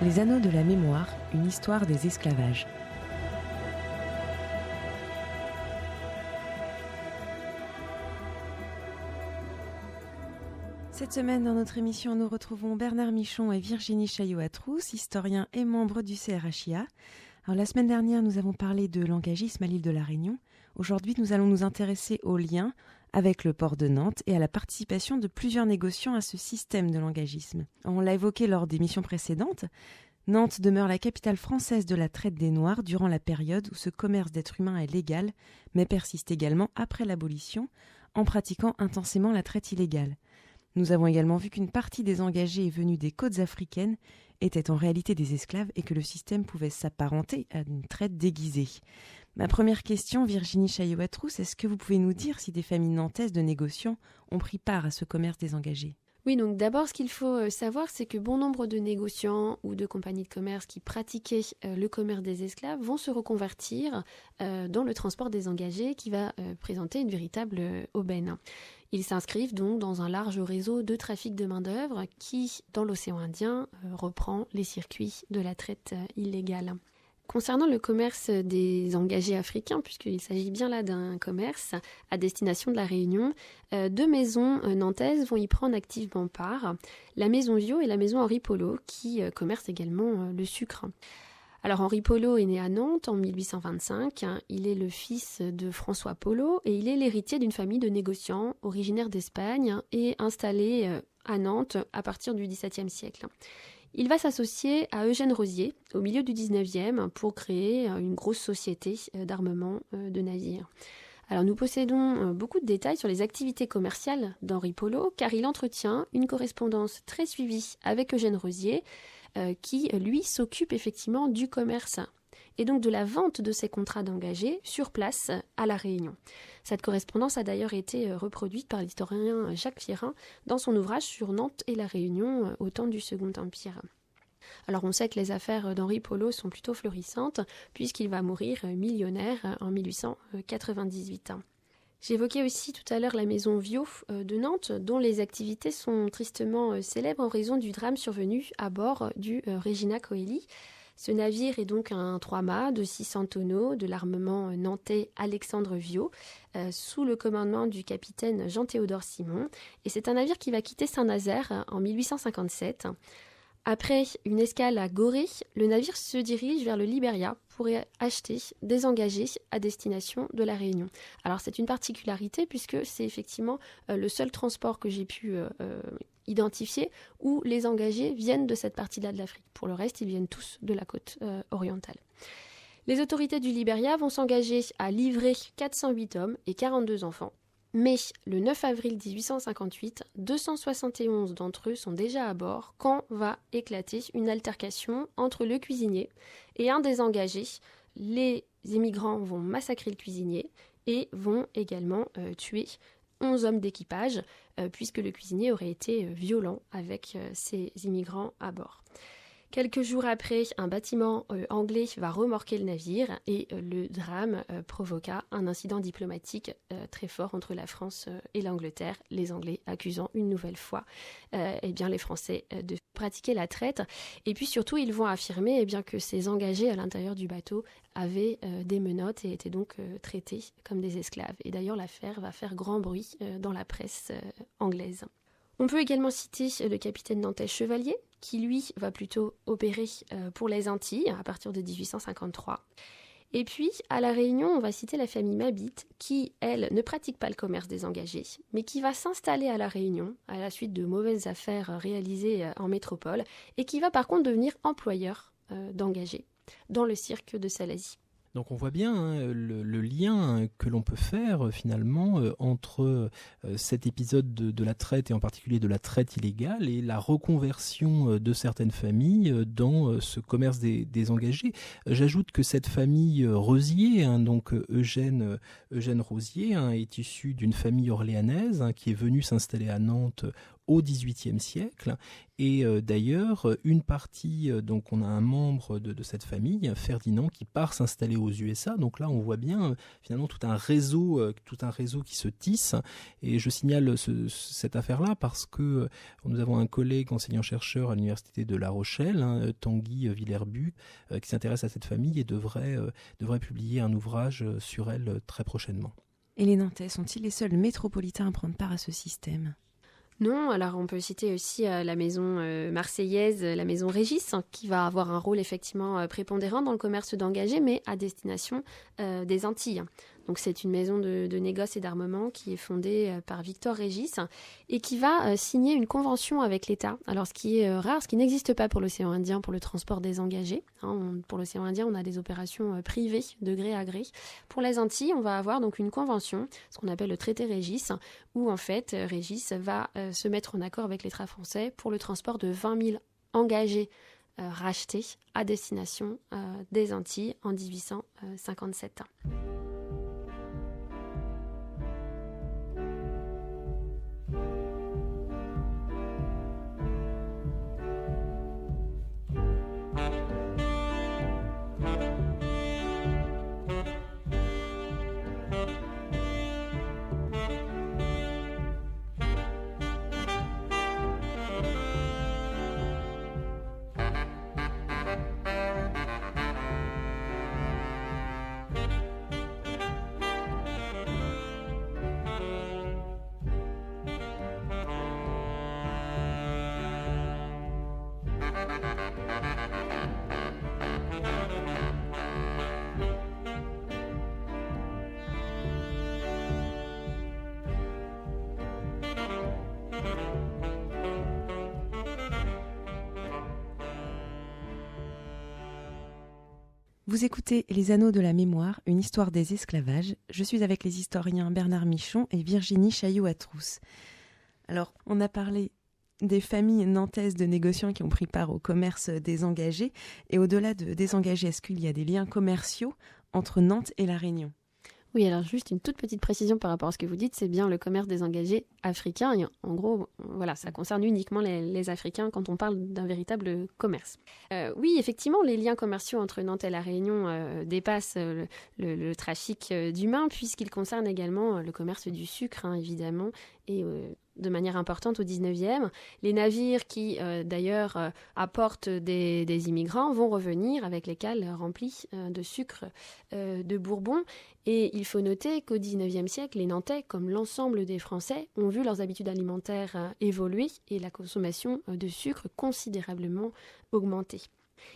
Les Anneaux de la mémoire, une histoire des esclavages. Cette semaine, dans notre émission, nous retrouvons Bernard Michon et Virginie Chaillot-Atrousse, historiens et membres du CRHIA. Alors, la semaine dernière, nous avons parlé de langagisme à l'île de la Réunion. Aujourd'hui, nous allons nous intéresser aux liens avec le port de Nantes et à la participation de plusieurs négociants à ce système de langagisme. On l'a évoqué lors des missions précédentes. Nantes demeure la capitale française de la traite des Noirs durant la période où ce commerce d'êtres humains est légal, mais persiste également après l'abolition, en pratiquant intensément la traite illégale. Nous avons également vu qu'une partie des engagés venus des côtes africaines étaient en réalité des esclaves et que le système pouvait s'apparenter à une traite déguisée. Ma première question, Virginie Chaillot-Atrousse, est-ce que vous pouvez nous dire si des familles nantaises de négociants ont pris part à ce commerce des engagés ? Oui, donc d'abord, ce qu'il faut savoir, c'est que bon nombre de négociants ou de compagnies de commerce qui pratiquaient le commerce des esclaves vont se reconvertir dans le transport des engagés qui va présenter une véritable aubaine. Ils s'inscrivent donc dans un large réseau de trafic de main-d'œuvre qui, dans l'océan Indien, reprend les circuits de la traite illégale. Concernant le commerce des engagés africains, puisqu'il s'agit bien là d'un commerce à destination de la Réunion, deux maisons nantaises vont y prendre activement part, la maison Viau et la maison Henri Polo, qui commercent également le sucre. Alors Henri Polo est né à Nantes en 1825, il est le fils de François Polo et il est l'héritier d'une famille de négociants originaires d'Espagne et installés à Nantes à partir du XVIIe siècle. Il va s'associer à Eugène Rosier au milieu du 19e pour créer une grosse société d'armement de navires. Alors nous possédons beaucoup de détails sur les activités commerciales d'Henri Polo car il entretient une correspondance très suivie avec Eugène Rosier qui, lui, s'occupe effectivement du commerce et donc de la vente de ces contrats d'engagés sur place à La Réunion. Cette correspondance a d'ailleurs été reproduite par l'historien Jacques Fiérin dans son ouvrage sur Nantes et La Réunion au temps du Second Empire. Alors on sait que les affaires d'Henri Polo sont plutôt florissantes puisqu'il va mourir millionnaire en 1898. J'évoquais aussi tout à l'heure la maison Viau de Nantes, dont les activités sont tristement célèbres en raison du drame survenu à bord du Regina Coeli. Ce navire est donc un 3-mâts de 600 tonneaux de l'armement nantais Alexandre Viau, sous le commandement du capitaine Jean-Théodore Simon. Et c'est un navire qui va quitter Saint-Nazaire en 1857. Après une escale à Gorée, le navire se dirige vers le Libéria pour acheter des engagés à destination de la Réunion. Alors c'est une particularité puisque c'est effectivement le seul transport que j'ai pu identifier où les engagés viennent de cette partie-là de l'Afrique. Pour le reste, ils viennent tous de la côte orientale. Les autorités du Libéria vont s'engager à livrer 408 hommes et 42 enfants. Mais le 9 avril 1858, 271 d'entre eux sont déjà à bord quand va éclater une altercation entre le cuisinier et un des engagés. Les immigrants vont massacrer le cuisinier et vont également tuer 11 hommes d'équipage puisque le cuisinier aurait été violent avec ces immigrants à bord. Quelques jours après, un bâtiment anglais va remorquer le navire et le drame provoqua un incident diplomatique très fort entre la France et l'Angleterre, les Anglais accusant une nouvelle fois les Français de pratiquer la traite. Et puis surtout, ils vont affirmer que ces engagés à l'intérieur du bateau avaient des menottes et étaient donc traités comme des esclaves. Et d'ailleurs, l'affaire va faire grand bruit dans la presse anglaise. On peut également citer le capitaine nantais Chevalier, qui lui va plutôt opérer pour les Antilles à partir de 1853. Et puis, à La Réunion, on va citer la famille Mabit, qui, elle, ne pratique pas le commerce des engagés, mais qui va s'installer à La Réunion à la suite de mauvaises affaires réalisées en métropole, et qui va par contre devenir employeur d'engagés dans le cirque de Salazie. Donc on voit bien le lien que l'on peut faire finalement entre cet épisode de la traite et en particulier de la traite illégale et la reconversion de certaines familles dans ce commerce des engagés. J'ajoute que cette famille Rosier, donc Eugène Rosier, est issue d'une famille orléanaise qui est venue s'installer à Nantes au XVIIIe siècle. Et d'ailleurs, une partie, donc on a un membre de cette famille, Ferdinand, qui part s'installer aux USA. Donc là, on voit bien finalement tout un réseau qui se tisse. Et je signale cette affaire-là parce que nous avons un collègue enseignant-chercheur à l'université de La Rochelle, Tanguy Villerbu, qui s'intéresse à cette famille et devrait publier un ouvrage sur elle très prochainement. Et les Nantais sont-ils les seuls métropolitains à prendre part à ce système ? Non, alors on peut citer aussi la maison marseillaise, la maison Régis, qui va avoir un rôle effectivement prépondérant dans le commerce d'engagés, mais à destination des Antilles. Donc c'est une maison de négoce et d'armement qui est fondée par Victor Régis et qui va signer une convention avec l'État. Alors ce qui est rare, ce qui n'existe pas pour l'océan Indien pour le transport des engagés. Pour l'océan Indien, on a des opérations privées de gré à gré. Pour les Antilles, on va avoir donc une convention, ce qu'on appelle le traité Régis, où en fait Régis va se mettre en accord avec l'État français pour le transport de 20 000 engagés rachetés à destination des Antilles en 1857. Vous écoutez Les Anneaux de la Mémoire, une histoire des esclavages. Je suis avec les historiens Bernard Michon et Virginie Chailloux-Atrouz. Alors, on a parlé des familles nantaises de négociants qui ont pris part au commerce des engagés. Et au-delà des engagés, est-ce qu'il y a des liens commerciaux entre Nantes et La Réunion ? Oui, alors juste une toute petite précision par rapport à ce que vous dites, c'est bien le commerce des engagés africains. Et en gros, voilà, ça concerne uniquement les Africains quand on parle d'un véritable commerce. Oui, effectivement, les liens commerciaux entre Nantes et La Réunion dépassent le trafic d'humains, puisqu'ils concernent également le commerce du sucre, évidemment, et de manière importante au 19e. Les navires qui, d'ailleurs, apportent des immigrants vont revenir avec les cales remplies de sucre de Bourbon. Et il faut noter qu'au 19e siècle, les Nantais, comme l'ensemble des Français, ont vu leurs habitudes alimentaires évoluer et la consommation de sucre considérablement augmenter.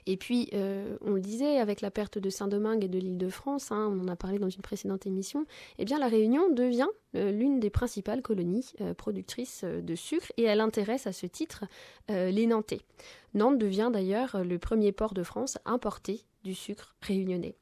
Et puis, on le disait, avec la perte de Saint-Domingue et de l'Île-de-France, on en a parlé dans une précédente émission, eh bien, la Réunion devient l'une des principales colonies productrices de sucre et elle intéresse à ce titre les Nantais. Nantes devient d'ailleurs le premier port de France à importer du sucre réunionnais.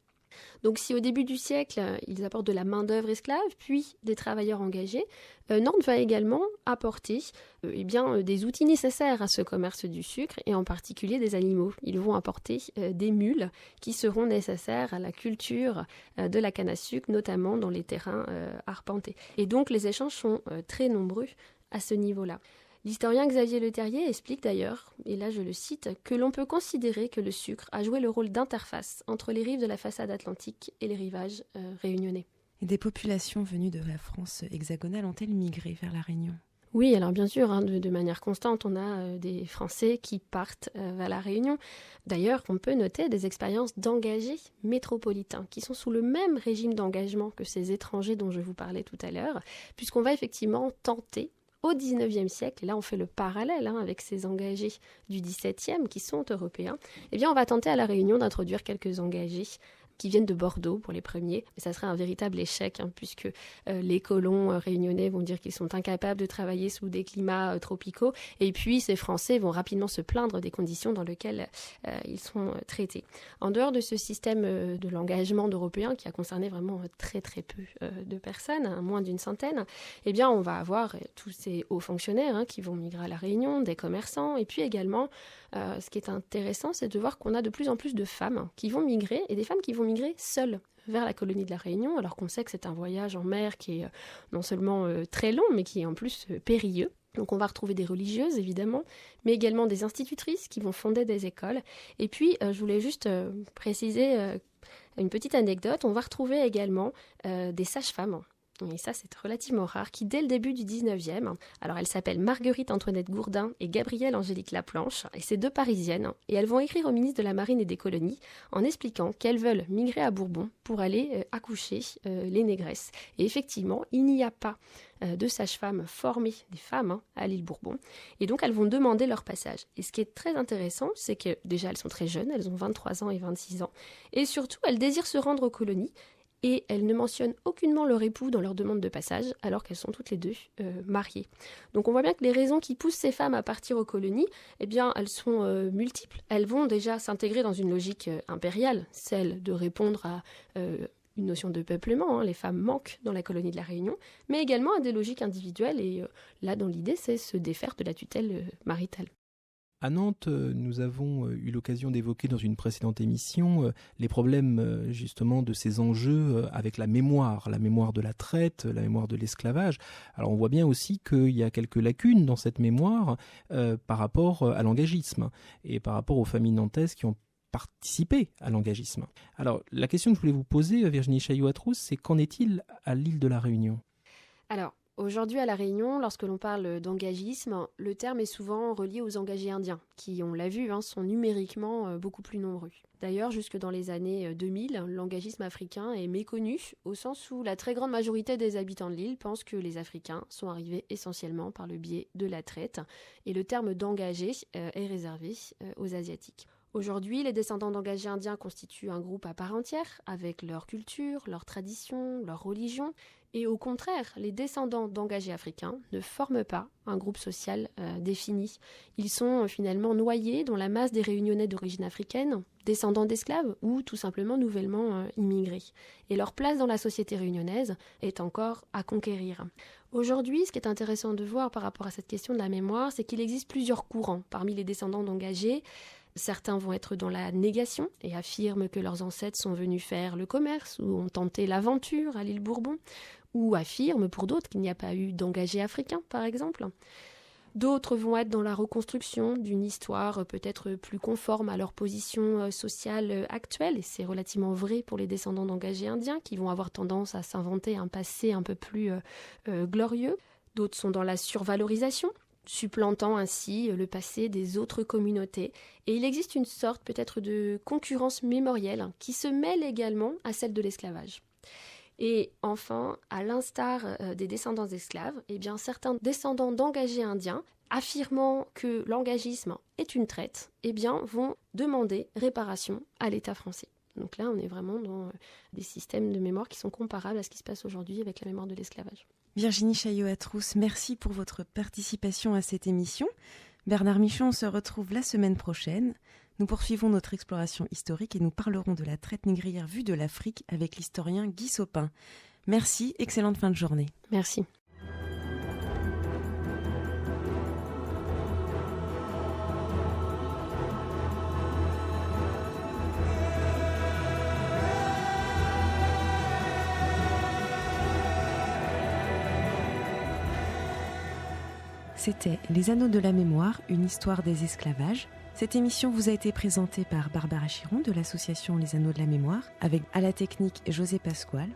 Donc si au début du siècle, ils apportent de la main-d'œuvre esclave, puis des travailleurs engagés, Nantes va également apporter des outils nécessaires à ce commerce du sucre, et en particulier des animaux. Ils vont apporter des mules qui seront nécessaires à la culture de la canne à sucre, notamment dans les terrains arpentés. Et donc les échanges sont très nombreux à ce niveau-là. L'historien Xavier Leterrier explique d'ailleurs, et là je le cite, que l'on peut considérer que le sucre a joué le rôle d'interface entre les rives de la façade atlantique et les rivages réunionnais. Et des populations venues de la France hexagonale ont-elles migré vers La Réunion ? Oui, alors bien sûr, de manière constante, on a des Français qui partent vers La Réunion. D'ailleurs, on peut noter des expériences d'engagés métropolitains qui sont sous le même régime d'engagement que ces étrangers dont je vous parlais tout à l'heure, puisqu'on va effectivement tenter au XIXe siècle, et là on fait le parallèle avec ces engagés du XVIIe qui sont européens, eh bien on va tenter à La Réunion d'introduire quelques engagés qui viennent de Bordeaux pour les premiers. Mais ça serait un véritable échec, puisque les colons réunionnais vont dire qu'ils sont incapables de travailler sous des climats tropicaux. Et puis, ces Français vont rapidement se plaindre des conditions dans lesquelles ils sont traités. En dehors de ce système de l'engagement d'Européens, qui a concerné vraiment très très peu de personnes, moins d'une centaine, eh bien, on va avoir tous ces hauts fonctionnaires qui vont migrer à La Réunion, des commerçants, et puis également, ce qui est intéressant, c'est de voir qu'on a de plus en plus de femmes qui vont migrer, et des femmes qui vont migrer seules vers la colonie de La Réunion, alors qu'on sait que c'est un voyage en mer qui est non seulement très long, mais qui est en plus périlleux. Donc on va retrouver des religieuses évidemment, mais également des institutrices qui vont fonder des écoles. Et puis je voulais juste préciser une petite anecdote, on va retrouver également des sages-femmes. Et ça, c'est relativement rare, qui dès le début du 19e, alors elles s'appellent Marguerite Antoinette Gourdin et Gabrielle Angélique Laplanche, et c'est 2 Parisiennes, et elles vont écrire au ministre de la Marine et des Colonies en expliquant qu'elles veulent migrer à Bourbon pour aller accoucher les négresses. Et effectivement, il n'y a pas de sages-femmes formées, des femmes, à l'île Bourbon, et donc elles vont demander leur passage. Et ce qui est très intéressant, c'est que déjà elles sont très jeunes, elles ont 23 ans et 26 ans, et surtout elles désirent se rendre aux colonies, et elles ne mentionnent aucunement leur époux dans leur demande de passage, alors qu'elles sont toutes les 2 mariées. Donc on voit bien que les raisons qui poussent ces femmes à partir aux colonies, eh bien, elles sont multiples. Elles vont déjà s'intégrer dans une logique impériale, celle de répondre à une notion de peuplement, les femmes manquent dans la colonie de la Réunion, mais également à des logiques individuelles, et là, dans l'idée, c'est se défaire de la tutelle maritale. À Nantes, nous avons eu l'occasion d'évoquer dans une précédente émission les problèmes justement de ces enjeux avec la mémoire de la traite, la mémoire de l'esclavage. Alors on voit bien aussi qu'il y a quelques lacunes dans cette mémoire par rapport à l'engagisme et par rapport aux familles nantaises qui ont participé à l'engagisme. Alors la question que je voulais vous poser, Virginie Chailloux-Atrousse, c'est qu'en est-il à l'île de la Réunion ? Alors, aujourd'hui à La Réunion, lorsque l'on parle d'engagisme, le terme est souvent relié aux engagés indiens, qui, on l'a vu, sont numériquement beaucoup plus nombreux. D'ailleurs, jusque dans les années 2000, l'engagisme africain est méconnu, au sens où la très grande majorité des habitants de l'île pensent que les Africains sont arrivés essentiellement par le biais de la traite, et le terme d'engagé est réservé aux Asiatiques. Aujourd'hui, les descendants d'engagés indiens constituent un groupe à part entière, avec leur culture, leur tradition, leur religion. Et au contraire, les descendants d'engagés africains ne forment pas un groupe social défini. Ils sont finalement noyés dans la masse des Réunionnais d'origine africaine, descendants d'esclaves ou tout simplement nouvellement immigrés. Et leur place dans la société réunionnaise est encore à conquérir. Aujourd'hui, ce qui est intéressant de voir par rapport à cette question de la mémoire, c'est qu'il existe plusieurs courants parmi les descendants d'engagés. Certains vont être dans la négation et affirment que leurs ancêtres sont venus faire le commerce ou ont tenté l'aventure à l'île Bourbon, ou affirment pour d'autres qu'il n'y a pas eu d'engagés africains, par exemple. D'autres vont être dans la reconstruction d'une histoire peut-être plus conforme à leur position sociale actuelle, et c'est relativement vrai pour les descendants d'engagés indiens qui vont avoir tendance à s'inventer un passé un peu plus glorieux. D'autres sont dans la survalorisation, supplantant ainsi le passé des autres communautés. Et il existe une sorte peut-être de concurrence mémorielle qui se mêle également à celle de l'esclavage. Et enfin, à l'instar des descendants d'esclaves, eh bien, certains descendants d'engagés indiens, affirmant que l'engagisme est une traite, eh bien, vont demander réparation à l'État français. Donc là, on est vraiment dans des systèmes de mémoire qui sont comparables à ce qui se passe aujourd'hui avec la mémoire de l'esclavage. Virginie Chailloux-Atrousse, merci pour votre participation à cette émission. Bernard Michon se retrouve la semaine prochaine. Nous poursuivons notre exploration historique et nous parlerons de la traite négrière vue de l'Afrique avec l'historien Guy Sopin. Merci, excellente fin de journée. Merci. C'était Les Anneaux de la Mémoire, une histoire des esclavages. Cette émission vous a été présentée par Barbara Chiron de l'association Les Anneaux de la Mémoire, avec à la technique José Pasquale.